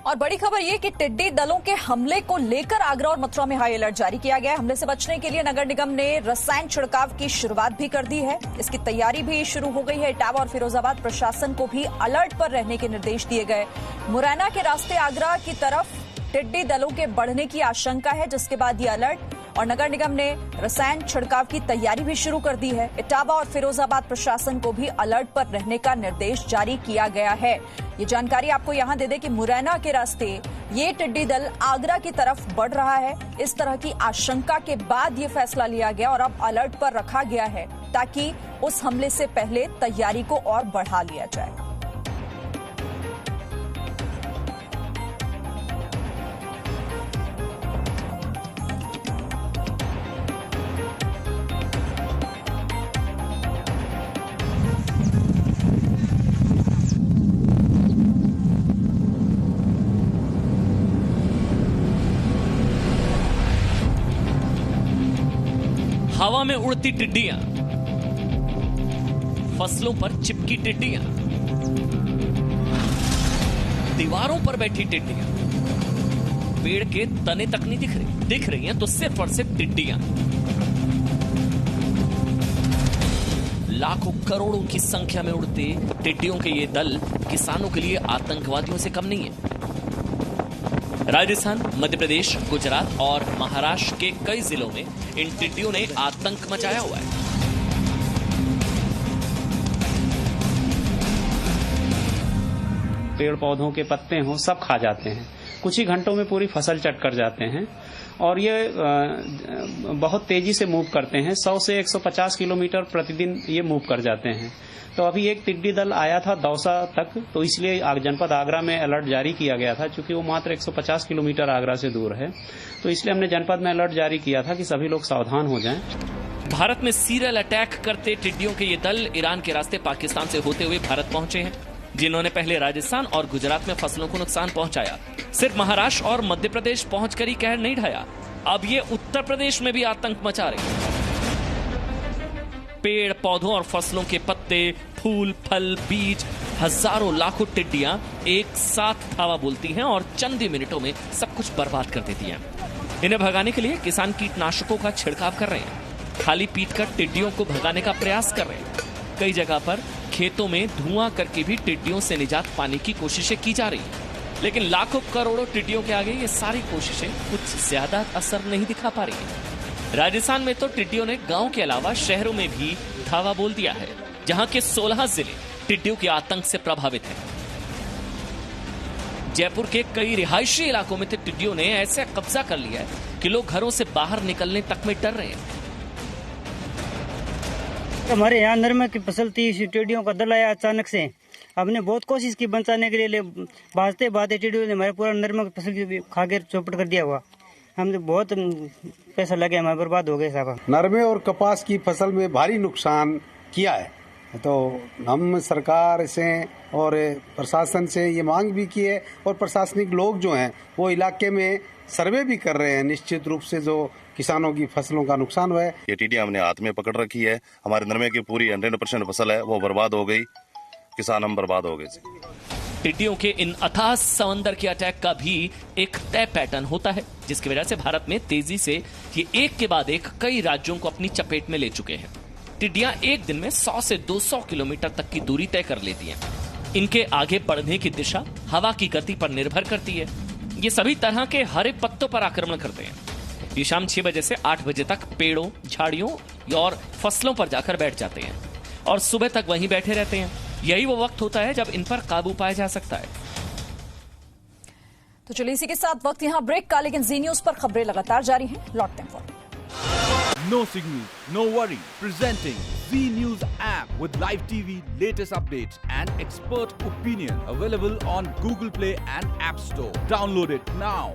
और बड़ी खबर ये कि टिड्डी दलों के हमले को लेकर आगरा और मथुरा में हाई अलर्ट जारी किया गया है। हमले से बचने के लिए नगर निगम ने रसायन छिड़काव की शुरुआत भी कर दी है। इसकी तैयारी भी शुरू हो गई है। इटावा और फिरोजाबाद प्रशासन को भी अलर्ट पर रहने के निर्देश दिए गए। मुरैना के रास्ते आगरा की तरफ टिड्डी दलों के बढ़ने की आशंका है, जिसके बाद ये अलर्ट और नगर निगम ने रसायन छिड़काव की तैयारी भी शुरू कर दी है। इटावा और फिरोजाबाद प्रशासन को भी अलर्ट पर रहने का निर्देश जारी किया गया है। ये जानकारी आपको यहां दे दें कि मुरैना के रास्ते ये टिड्डी दल आगरा की तरफ बढ़ रहा है। इस तरह की आशंका के बाद ये फैसला लिया गया और अब अलर्ट पर रखा गया है ताकि उस हमले से पहले तैयारी को और बढ़ा लिया जाए। हवा में उड़ती टिड्डियां, फसलों पर चिपकी टिड्डियां, दीवारों पर बैठी टिड्डियां, पेड़ के तने तक नहीं दिख रही हैं तो सिर्फ और सिर्फ टिड्डियां। लाखों करोड़ों की संख्या में उड़ते टिड्डियों के ये दल किसानों के लिए आतंकवादियों से कम नहीं है। राजस्थान, मध्य प्रदेश, गुजरात और महाराष्ट्र के कई जिलों में इन टिड्डियों ने आतंक मचाया हुआ है। पेड़ पौधों के पत्ते हों सब खा जाते हैं। कुछ ही घंटों में पूरी फसल चट कर जाते हैं और ये बहुत तेजी से मूव करते हैं। 100 से 150 किलोमीटर प्रतिदिन ये मूव कर जाते हैं। तो अभी एक टिड्डी दल आया था दौसा तक, तो इसलिए जनपद आगरा में अलर्ट जारी किया गया था। चूंकि वो मात्र 150 किलोमीटर आगरा से दूर है, तो इसलिए हमने जनपद में अलर्ट जारी किया था कि सभी लोग सावधान हो जाएं। भारत में सीरियल अटैक करते टिड्डियों के ये दल ईरान के रास्ते पाकिस्तान से होते हुए भारत पहुंचे हैं, जिन्होंने पहले राजस्थान और गुजरात में फसलों को नुकसान पहुंचाया। सिर्फ महाराष्ट्र और मध्य प्रदेश पहुंचकर ही कहर नहीं ढाया, अब ये उत्तर प्रदेश में भी आतंक मचा रहे हैं। पेड़ पौधों और फसलों के पत्ते, फूल, फल, बीज, हजारों लाखों टिड्डियां एक साथ धावा बोलती हैं और चंद ही मिनटों में सब कुछ बर्बाद कर देती हैं। इन्हें भगाने के लिए किसान कीटनाशकों का छिड़काव कर रहे हैं, खाली पीटकर टिड्डियों को भगाने का प्रयास कर रहे हैं। कई जगह पर खेतों में धुआं करके भी टिड्डियों से निजात पाने की कोशिशें की जा रही हैं। लेकिन लाखों करोड़ों टिड्डियों के आगे ये सारी कोशिशें कुछ ज्यादा असर नहीं दिखा पा रही हैं। राजस्थान में तो टिड्डियों ने गांव के अलावा शहरों में भी धावा बोल दिया है, जहां के 16 जिले टिड्डियों के आतंक से प्रभावित हैं। जयपुर के कई रिहायशी इलाकों में टिड्डियों ने ऐसे कब्जा कर लिया है कि लोग घरों से बाहर निकलने तक में डर रहे हैं। हमारे यहाँ नरमा की फसल थी, टिड्डियों का दल आया अचानक से। हमने बहुत कोशिश की बचाने के लिए, भागते भागते टिड्डियों ने हमारे पूरा नरमा की फसल की खा के चौपट कर दिया हुआ। हमने बहुत पैसा लगे, हमारे बर्बाद हो गए साहब। नरमे और कपास की फसल में भारी नुकसान किया है, तो हम सरकार से और प्रशासन से ये मांग भी की है और प्रशासनिक लोग जो हैं वो इलाके में सर्वे भी कर रहे हैं निश्चित रूप से जो किसानों की फसलों का नुकसान हुआ है। ये टिड्डियां हमने हाथ में पकड़ रखी है। हमारे नरमे की पूरी 100% फसल है वो बर्बाद हो गई, किसान हम बर्बाद हो गए। टिड्डियों के इन अथाह समंदर के अटैक का भी एक तय पैटर्न होता है, जिसकी वजह से भारत में तेजी से ये एक के बाद एक कई राज्यों को अपनी चपेट में ले चुके हैं। टिड्डियां एक दिन में 100 से 200 किलोमीटर तक की दूरी तय कर लेती हैं। इनके आगे बढ़ने की दिशा हवा की गति पर निर्भर करती है। ये सभी तरह के हरे पत्तों पर आक्रमण करते हैं। ये शाम 6 बजे से 8 बजे तक पेड़ों, झाड़ियों और फसलों पर जाकर बैठ जाते हैं और सुबह तक वहीं बैठे रहते हैं। यही वो वक्त होता है जब इन पर काबू पाया जा सकता है। तो चलिए इसी के साथ वक्त यहां ब्रेक का, लेकिन जी न्यूज पर खबरें लगातार जारी हैं। लौटते हैं। No signal, no worry. Presenting Z News app with live TV, latest updates and expert opinion. Available on Google Play and App Store. Download it now.